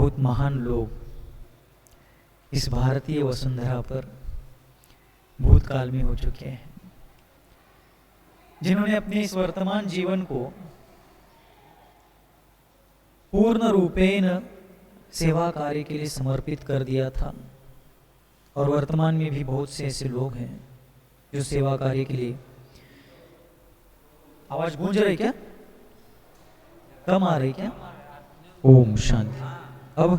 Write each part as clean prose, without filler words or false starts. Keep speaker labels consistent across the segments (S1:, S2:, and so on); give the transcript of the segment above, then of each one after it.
S1: बहुत महान लोग इस भारतीय वसुंधरा पर भूतकाल में हो चुके हैं, जिन्होंने अपने इस वर्तमान जीवन को पूर्ण रूपेण सेवा कार्य के लिए समर्पित कर दिया था। और वर्तमान में भी बहुत से ऐसे लोग हैं जो सेवा कार्य के लिए। आवाज गूंज रही क्या? कम आ रही क्या? ओम शांति। अब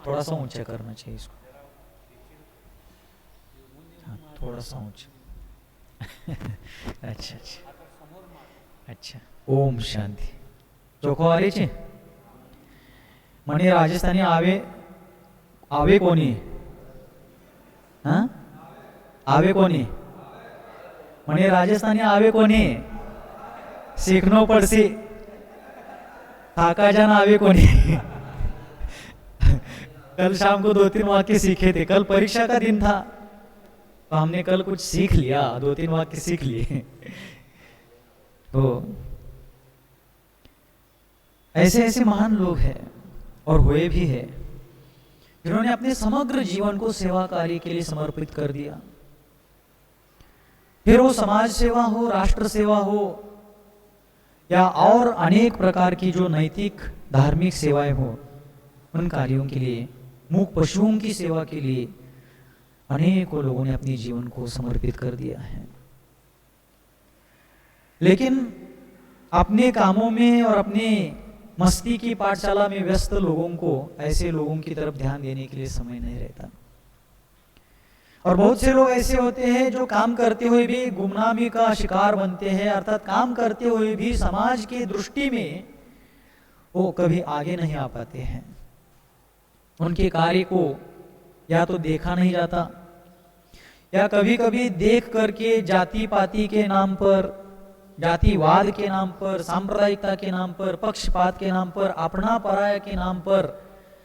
S1: थोड़ा सा ऊंचा करना चाहिए इसको। हाँ, थोड़ा सा ऊंचा। अच्छा अच्छा अच्छा। ओम शांति। ચોખ્ખો આ રહી છે? મને રાજસ્થાની આવે કોની? હા, આવે કોની? મને રાજસ્થાनी આવે કોની? सीखना पड़से। थाका जाना आवे कोनी। कल शाम को 2-3 वाक्य सीखे थे। कल परीक्षा का दिन था तो हमने कल कुछ सीख लिया, 2-3 वाक्य सीख लिए। तो ऐसे ऐसे महान लोग हैं और हुए भी है, जिन्होंने अपने समग्र जीवन को सेवा कार्य के लिए समर्पित कर दिया। फिर वो समाज सेवा हो, राष्ट्र सेवा हो, या और अनेक प्रकार की जो नैतिक धार्मिक सेवाएं हो, उन कार्यों के लिए, मूक पशुओं की सेवा के लिए अनेकों लोगों ने अपने जीवन को समर्पित कर दिया है। लेकिन अपने कामों में और अपने मस्ती की पाठशाला में व्यस्त लोगों को ऐसे लोगों की तरफ ध्यान देने के लिए समय नहीं रहता। और बहुत से लोग ऐसे होते हैं जो काम करते हुए भी गुमनामी का शिकार बनते हैं, अर्थात काम करते हुए भी समाज की दृष्टि में वो कभी आगे नहीं आ पाते हैं। उनके कार्य को या तो देखा नहीं जाता, या कभी कभी देख करके जाति पाति के नाम पर, जातिवाद के नाम पर, सांप्रदायिकता के नाम पर, पक्षपात के नाम पर, अपना पराया के नाम पर,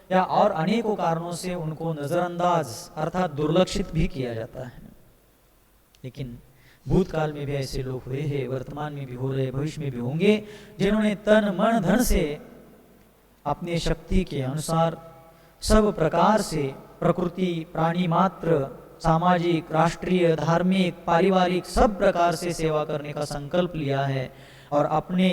S1: या और अनेकों कारणों से उनको नजरअंदाज अर्थात दुर्लक्षित भी किया जाता है। लेकिन भूतकाल में भी ऐसे लोग हुए हैं, वर्तमान में भी हो रहे, भविष्य में भी होंगे, जिन्होंने तन मन धन से अपने शक्ति के अनुसार सब प्रकार से प्रकृति, प्राणी मात्र, सामाजिक, राष्ट्रीय, धार्मिक, पारिवारिक सब प्रकार से सेवा करने का संकल्प लिया है। और अपने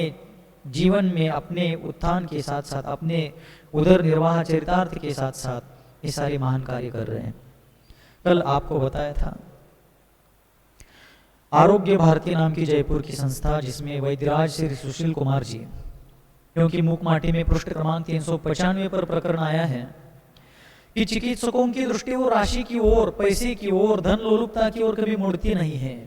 S1: जीवन में अपने उत्थान के साथ साथ, अपने उदर निर्वाह चरितार्थ के साथ साथ ये सारे महान कार्य कर रहे हैं। कल आपको बताया था आरोग्य भारती नाम की जयपुर की संस्था, जिसमें वैद्यराज श्री सुशील कुमार जी, क्योंकि मूकमाटी में पृष्ठ क्रमांक 395 पर प्रकरण आया है कि चिकित्सकों की दृष्टि वो राशि की ओर, पैसे की ओर, धन लोलुपता की ओर कभी मुड़ती नहीं है।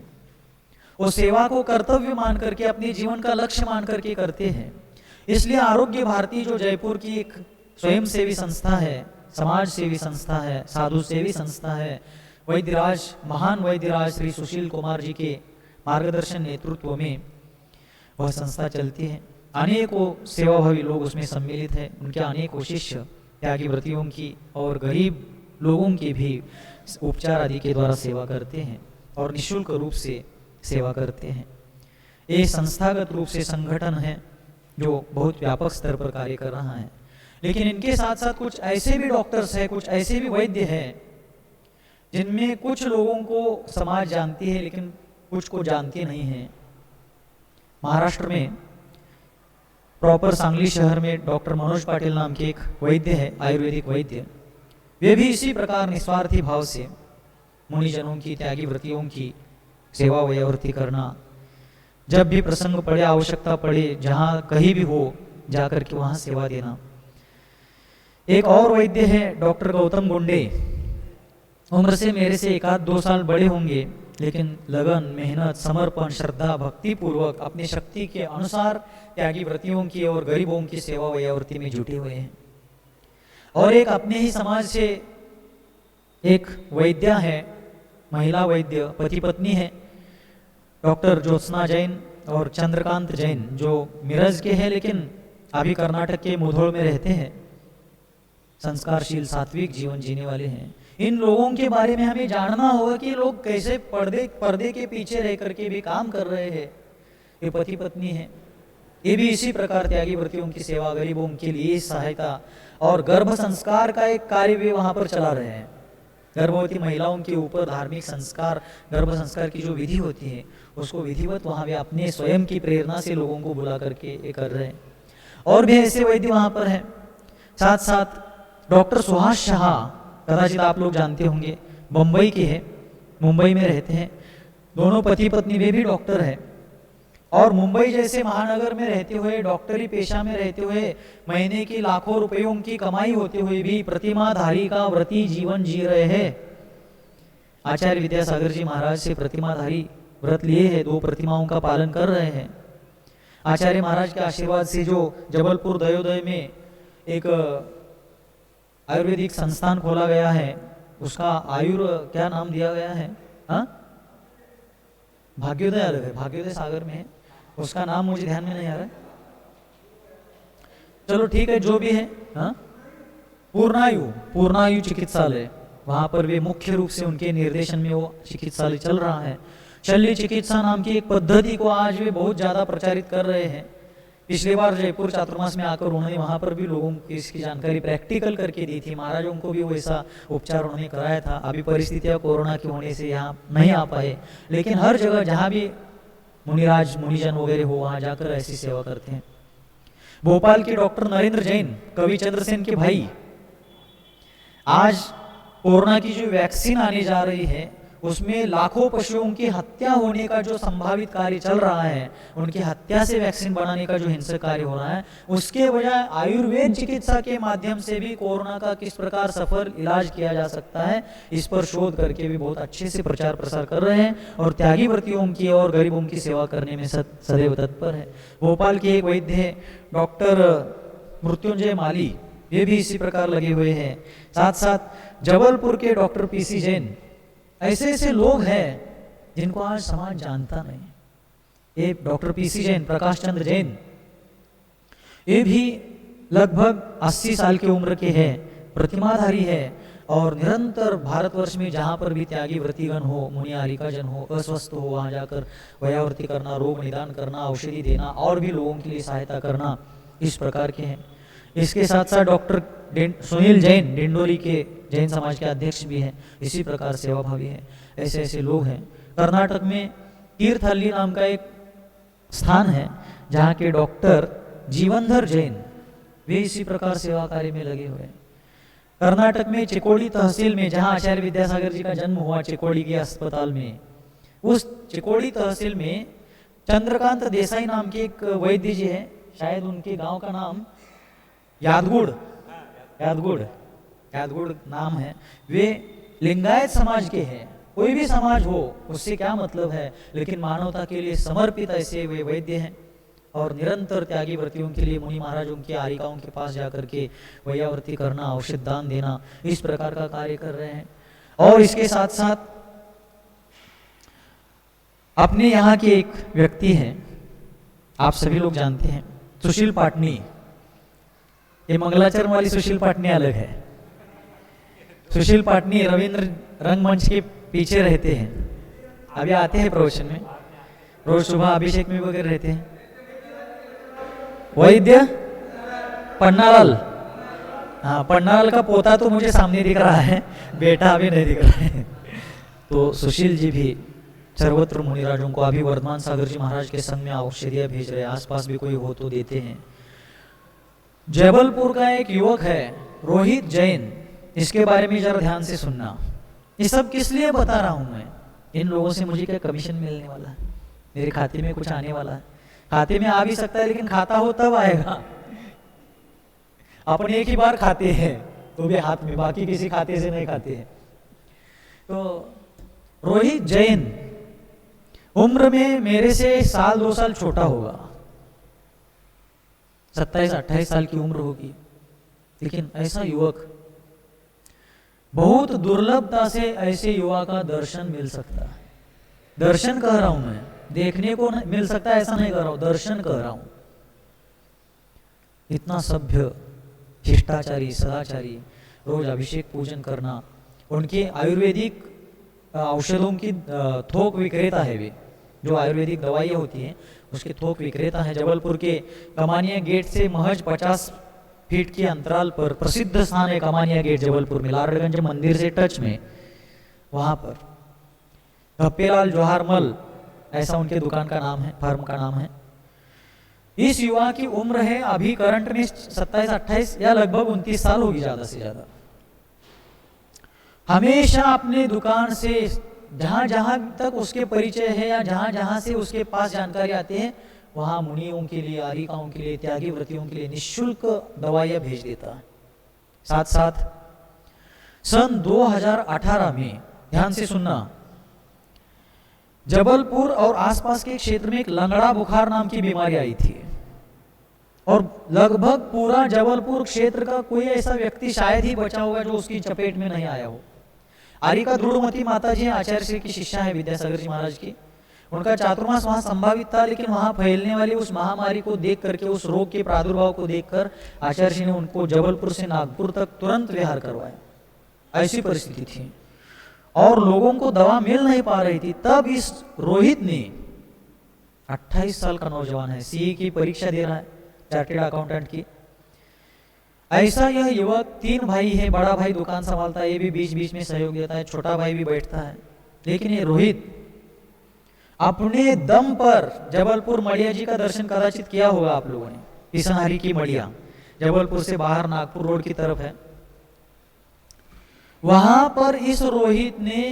S1: वो सेवा को कर्तव्य मान करके, अपने जीवन का लक्ष्य मान करके करते हैं। इसलिए आरोग्य भारती जो जयपुर की एक स्वयं सेवी संस्था है, समाज सेवी संस्था है, साधु सेवी संस्था है, वैद्यराज, महान वैद्यराज श्री सुशील कुमार जी के मार्गदर्शन नेतृत्व में वह संस्था चलती है। अनेकों सेवाभावी लोग उसमें सम्मिलित हैं। उनके अनेकों शिष्य त्यागी व्रतियों की और गरीब लोगों की भी उपचार आदि के द्वारा सेवा करते हैं और निःशुल्क रूप से सेवा करते हैं। ये संस्थागत रूप से संगठन है जो बहुत व्यापक स्तर पर कार्य कर रहा है। लेकिन इनके साथ साथ कुछ ऐसे भी डॉक्टर्स हैं, कुछ ऐसे भी वैद्य हैं, जिनमें कुछ लोगों को समाज जानती है लेकिन कुछ को जानती नहीं है। महाराष्ट्र में प्रॉपर सांगली शहर में डॉक्टर मनोज पाटिल नाम के एक वैद्य है, आयुर्वेदिक वैद्य। वे भी इसी प्रकार निस्वार्थी भाव से मुनिजनों की, त्यागी व्रतियों की सेवा वयावर्ती करना, जब भी प्रसंग पड़े, आवश्यकता पड़े, जहां कहीं भी हो जाकर के वहां सेवा देना। एक और वैद्य है डॉक्टर गौतम गुंडे, उम्र से मेरे से 1-2 साल बड़े होंगे, लेकिन लगन, मेहनत, समर्पण, श्रद्धा, भक्ति पूर्वक अपनी शक्ति के अनुसार त्यागी व्रतियों की और गरीबों की सेवा वयावर्ती में जुटे हुए हैं। और एक अपने ही समाज से एक वैद्य है, महिला वैद्य, पति पत्नी है, डॉक्टर ज्योत्सना जैन और चंद्रकांत जैन, जो मिरज के हैं लेकिन अभी कर्नाटक के मुधोल में रहते हैं। संस्कारशील सात्विक जीवन जीने वाले हैं। इन लोगों के बारे में हमें जानना होगा कि लोग कैसे पर्दे के पीछे रह करके भी काम कर रहे हैं। ये पति पत्नी है, ये भी इसी प्रकार त्यागी व्रतियों की सेवा, गरीबों के लिए सहायता और गर्भ संस्कार का एक कार्य भी वहां पर चला रहे हैं। गर्भवती महिलाओं के ऊपर धार्मिक संस्कार, गर्भ संस्कार की जो विधि होती है उसको विधिवत वहां भी अपने स्वयं की प्रेरणा से लोगों को बुला करके ये कर रहे हैं। और भी ऐसे वैद्य वहां पर हैं। साथ साथ डॉक्टर सुहास शाह, कदाचित आप लोग जानते होंगे, मुंबई के हैं, मुंबई में रहते हैं। दोनों पति पत्नी वे भी डॉक्टर है और मुंबई जैसे महानगर में रहते हुए, डॉक्टरी पेशा में रहते हुए, महीने की लाखों रुपयों की कमाई होते हुए भी प्रतिमाधारी का व्रती जीवन जी रहे हैं। आचार्य विद्यासागर जी महाराज से प्रतिमाधारी व्रत लिए है, 2 प्रतिमाओं का पालन कर रहे हैं। आचार्य महाराज के आशीर्वाद से जो जबलपुर दयोदय में एक आयुर्वेदिक संस्थान खोला गया है, उसका क्या नाम दिया गया है? भाग्योदय अलग है, भाग्योदय सागर में है, उसका नाम मुझे ध्यान में नहीं आ रहा है। चलो ठीक है, जो भी है। पूर्णायु चिकित्सालय, वहां पर वे मुख्य रूप से उनके निर्देशन में वो चिकित्सालय चल रहा है। शल्य चिकित्सा नाम की एक पद्धति को आज वे बहुत ज्यादा प्रचारित कर रहे हैं। पिछली बार जयपुर चातुर्मास में आकर उन्होंने वहां पर भी लोगों को इसकी जानकारी प्रैक्टिकल करके दी थी। महाराजों को भी वो ऐसा उपचार उन्होंने कराया था। अभी परिस्थितियां कोरोना की होने से यहाँ नहीं आ पाए, लेकिन हर जगह जहां भी मुनिराज मुनिजन वगैरह हो वहां जाकर ऐसी सेवा करते हैं। भोपाल के डॉक्टर नरेंद्र जैन, कवि चंद्रसेन के भाई, आज कोरोना की जो वैक्सीन आने जा रही है उसमें लाखों पशुओं की हत्या होने का जो संभावित कार्य चल रहा है, उनकी हत्या से वैक्सीन बनाने का जो हिंसक कार्य हो रहा है, उसके बजाय आयुर्वेद चिकित्सा के माध्यम से भी कोरोना का किस प्रकार सफल इलाज किया जा सकता है, इस पर शोध करके भी बहुत अच्छे से प्रचार प्रसार कर रहे हैं और त्यागी व्रतियों की और गरीबों की सेवा करने में सदैव तत्पर है। भोपाल के एक वैद्य है डॉक्टर मृत्युंजय माली, ये भी इसी प्रकार लगे हुए हैं। साथ साथ जबलपुर के डॉक्टर पीसी जैन, ऐसे ऐसे लोग हैं जिनको आज समाज जानता नहीं। एक डॉक्टर पीसी जैन, प्रकाश चंद्र जैन, ये भी लगभग 80 साल की उम्र के हैं, प्रतिमाधारी है और निरंतर भारतवर्ष में जहां पर भी त्यागी व्रतिगण हो, मुनियारिका जन हो, अस्वस्थ हो, वहां जाकर वयावर्ती करना, रोग निदान करना, औषधि देना और भी लोगों के लिए सहायता करना, इस प्रकार के हैं। इसके साथ साथ डॉक्टर सुनील जैन, डिंडोरी के जैन समाज के अध्यक्ष भी हैं, इसी प्रकार सेवाभावी हैं। ऐसे ऐसे लोग हैं। कर्नाटक में तीर्थहल्ली नाम का एक स्थान है जहाँ के डॉक्टर जीवनधर जैन, वे इसी प्रकार सेवा कार्य में लगे हुए हैं। कर्नाटक में चिकोड़ी तहसील में, जहाँ आचार्य विद्यासागर जी का जन्म हुआ, चिकोड़ी के अस्पताल में, उस चिकोड़ी तहसील में चंद्रकांत देसाई नाम के एक वैद्य जी है, शायद उनके गांव का नाम यादगुड़ नाम है। वे लिंगायत समाज के हैं। कोई भी समाज हो उससे क्या मतलब है, लेकिन मानवता के लिए समर्पित ऐसे वे वैद्य हैं और निरंतर त्यागी व्रतियों के लिए मुनि महाराजों की आरिकाओं के पास जाकर के वैयावर्ती करना, औषध दान देना, इस प्रकार का कार्य कर रहे हैं। और इसके साथ साथ अपने यहाँ के एक व्यक्ति हैं, आप सभी लोग जानते हैं, सुशील पाटनी। ये मंगलाचरण वाली सुशील पाटनी अलग है। सुशील पाटनी रविंद्र रंगमंच के पीछे रहते हैं, अभी आते हैं प्रवचन में, रोज सुबह अभिषेक में वगैरह रहते हैं। वैद्य पन्नालाल, हाँ, पन्नालाल का पोता तो मुझे सामने दिख रहा है, बेटा अभी नहीं दिख रहा है। तो सुशील जी भी सर्वत्र मुनिराजों को, अभी वर्धमान सागर जी महाराज के संग में औषधियां भेज रहे हैं, आसपास भी कोई हो तो देते हैं। जबलपुर का एक युवक है रोहित जैन, इसके बारे में जरा ध्यान से सुनना। ये सब किस लिए बता रहा हूं मैं, इन लोगों से मुझे क्या कमीशन मिलने वाला है, मेरे खाते में कुछ आने वाला है। खाते में आ भी सकता है, लेकिन खाता हो तब आएगा। अपन एक ही बार खाते हैं तो भी हाथ में, बाकी किसी खाते से नहीं खाते हैं। तो रोहित जैन उम्र में मेरे से 1-2 साल छोटा होगा, 27-28 साल की उम्र होगी, लेकिन ऐसा युवक, बहुत दुर्लभता से ऐसे युवा का दर्शन मिल सकता है। दर्शन कह रहा हूं मैं, देखने को मिल सकता है ऐसा नहीं कह रहा हूं, दर्शन कह रहा हूं। इतना सभ्य, शिष्टाचारी, सदाचारी, रोज अभिषेक पूजन करना, उनके आयुर्वेदिक औषधों की थोक विक्रेता है वे, जो आयुर्वेदिक दवाइयाँ होती हैं उसके थोक विक्रेता है। जबलपुर के कमानिया गेट से महज 50 फीट के अंतराल पर प्रसिद्ध स्थान है कमानिया गेट जबलपुर में, लारड़गंज मंदिर से टच में, वहां पर धप्पेलाल जौहर मल, ऐसा उनके दुकान का नाम है, फर्म का नाम है। इस युवा की उम्र है अभी करंट में 27-28 या लगभग 29 साल होगी ज्यादा से ज्यादा। हमेशा अपने दुकान से जहां जहां तक उसके परिचय है या जहां जहां से उसके पास जानकारी आती है, वहां मुनियों के लिए, आरिकाओं के लिए, त्यागी व्रतियों के लिए निःशुल्क दवाइयां भेज देता है। साथ साथ सन 2018 में, ध्यान से सुनना, जबलपुर और आसपास के क्षेत्र में एक लंगड़ा बुखार नाम की बीमारी आई थी और लगभग पूरा जबलपुर क्षेत्र का कोई ऐसा व्यक्ति शायद ही बचा होगा जो उसकी चपेट में नहीं आया हो। आरिका ध्रुवमती माता जी आचार्य श्री की शिष्या है विद्यासागर जी महाराज की। उनका चातुर्मास वहां संभावित था, लेकिन वहां फैलने वाली उस महामारी को देख करके, उस रोग के प्रादुर्भाव को देखकर आचार्य श्री ने उनको जबलपुर से नागपुर तक तुरंत विहार करवाया। ऐसी परिस्थिति थी और लोगों को दवा मिल नहीं पा रही थी। तब इस रोहित ने, 28 साल का नौजवान है, सीए की परीक्षा दे रहा है, चार्टेड अकाउंटेंट की। ऐसा यह युवक, 3 भाई है, बड़ा भाई दुकान संभालता है, ये भी बीच बीच में सहयोग देता है, छोटा भाई भी बैठता है। लेकिन ये रोहित अपने दम पर, जबलपुर मड़िया जी का दर्शन कदाचित किया होगा आप लोगों ने, किसनहरी की मड़िया जबलपुर से बाहर नागपुर रोड की तरफ है, वहां पर इस रोहित ने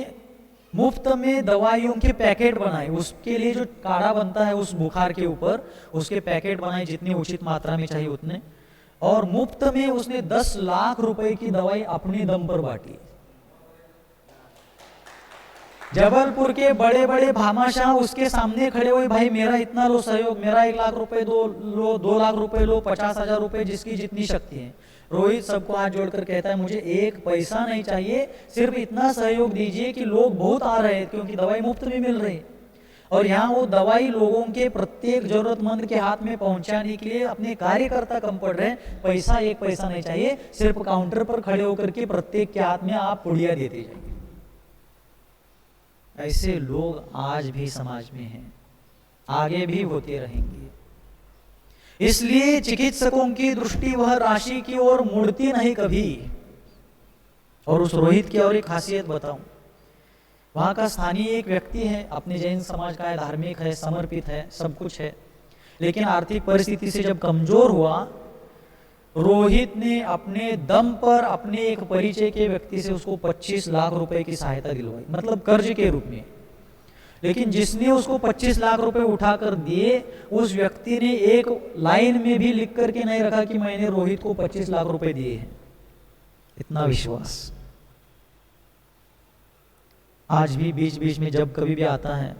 S1: मुफ्त में दवाइयों के पैकेट बनाए। उसके लिए जो काढ़ा बनता है उस बुखार के ऊपर, उसके पैकेट बनाए जितनी उचित मात्रा में चाहिए उतने, और मुफ्त में उसने 10 लाख रुपए की दवाई अपने दम पर बांटी। जबलपुर के बड़े बड़े भामाशाह उसके सामने खड़े हुए, भाई मेरा इतना लो सहयोग, मेरा 1 लाख रुपए दो लो, 2 लाख रुपए लो, 50,000 रुपए, जिसकी जितनी शक्ति है। रोहित सबको हाथ जोड़कर कहता है, मुझे 1 पैसा नहीं चाहिए, सिर्फ इतना सहयोग दीजिए कि लोग बहुत आ रहे हैं, क्योंकि दवाई मुफ्त में मिल रही। और यहाँ वो दवाई लोगों के प्रत्येक जरूरतमंद के हाथ में पहुंचाने के लिए अपने कार्यकर्ता कम पड़ रहे हैं। पैसा 1 पैसा नहीं चाहिए, सिर्फ काउंटर पर खड़े होकर के प्रत्येक के हाथ में आप पुड़िया देते जाइए। ऐसे लोग आज भी समाज में हैं, आगे भी होते रहेंगे। इसलिए चिकित्सकों की दृष्टि वह राशि की ओर मुड़ती नहीं कभी। और उस रोहित की और एक खासियत बताऊं, वहां का स्थानीय एक व्यक्ति है, अपने जैन समाज का है, धार्मिक है, समर्पित है, सब कुछ है, लेकिन आर्थिक परिस्थिति से जब कमजोर हुआ, रोहित ने अपने दम पर अपने एक परिचय के व्यक्ति से उसको 25 लाख रुपए की सहायता दिलवाई, मतलब कर्ज के रूप में। लेकिन जिसने उसको 25 लाख रुपए उठाकर दिए, उस व्यक्ति ने एक लाइन में भी लिख करके नहीं रखा कि मैंने रोहित को 25 लाख रुपए दिए हैं। इतना विश्वास आज भी बीच बीच में जब कभी भी आता है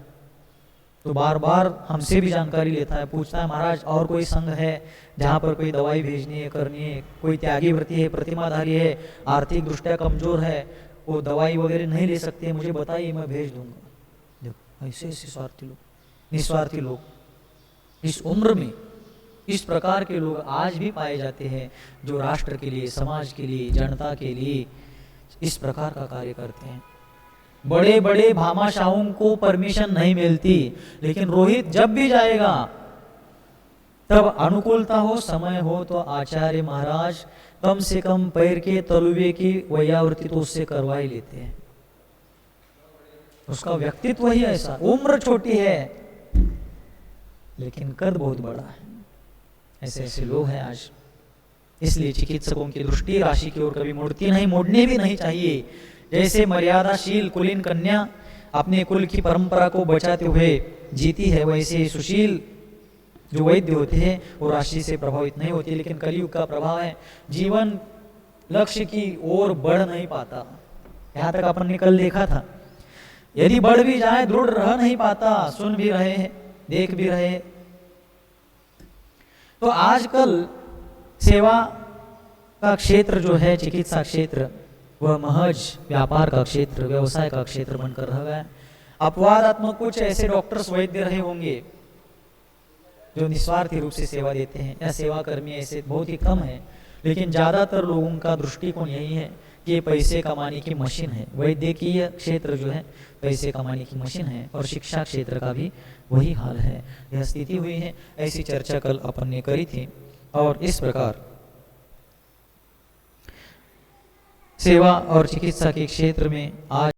S1: तो बार बार हमसे भी जानकारी लेता है, पूछता है, महाराज और कोई संघ है जहां पर कोई दवाई भेजनी है, करनी है, कोई त्यागी व्रती है, प्रतिमाधारी है, आर्थिक दृष्टया कमजोर है, वो दवाई वगैरह नहीं ले सकते, मुझे बताइए, मैं भेज दूंगा। देखो ऐसे ऐसे स्वार्थी लोग, निस्वार्थी लोग, इस उम्र में इस प्रकार के लोग आज भी पाए जाते हैं, जो राष्ट्र के लिए, समाज के लिए, जनता के लिए इस प्रकार का कार्य करते हैं। बड़े बड़े भामाशाहों को परमिशन नहीं मिलती, लेकिन रोहित जब भी जाएगा तब अनुकूलता हो, समय हो तो आचार्य महाराज कम से कम पैर के तलुवे की वैयावृत्ति तो उससे करवा ही लेते हैं। उसका व्यक्तित्व ही ऐसा, उम्र छोटी है लेकिन कद बहुत बड़ा है। ऐसे ऐसे लोग हैं आज। इसलिए चिकित्सकों की दृष्टि राशि की ओर कभी मुड़ती नहीं, मुड़ने भी नहीं चाहिए। जैसे मर्यादाशील कुलीन कन्या अपने कुल की परंपरा को बचाते हुए जीती है, वैसे सुशील जो वैद्य होते हैं वो राशि से प्रभावित नहीं होती। लेकिन कलयुग का प्रभाव है, जीवन लक्ष्य की ओर बढ़ नहीं पाता। यहाँ तक अपन ने कल देखा था, यदि बढ़ भी जाए दृढ़ रह नहीं पाता। सुन भी रहे हैं, देख भी रहे हैं। तो आजकल सेवा का क्षेत्र जो है, चिकित्सा क्षेत्र, वह महज व्यापार का क्षेत्र, व्यवसाय का क्षेत्र बनकर रह गया। अपवादात्मक कुछ ऐसे डॉक्टर्स वैद्य रहे होंगे जो निस्वार्थी रूप से सेवा देते हैं, या सेवा कर्मी ऐसे बहुत ही कम है, लेकिन ज्यादातर लोगों का दृष्टिकोण यही है ये पैसे कमाने की मशीन है। वैद्यकीय क्षेत्र जो है पैसे कमाने की मशीन है और शिक्षा क्षेत्र का भी वही हाल है, यह स्थिति हुई है। ऐसी चर्चा कल अपन ने करी थी और इस प्रकार सेवा और चिकित्सा के क्षेत्र में आज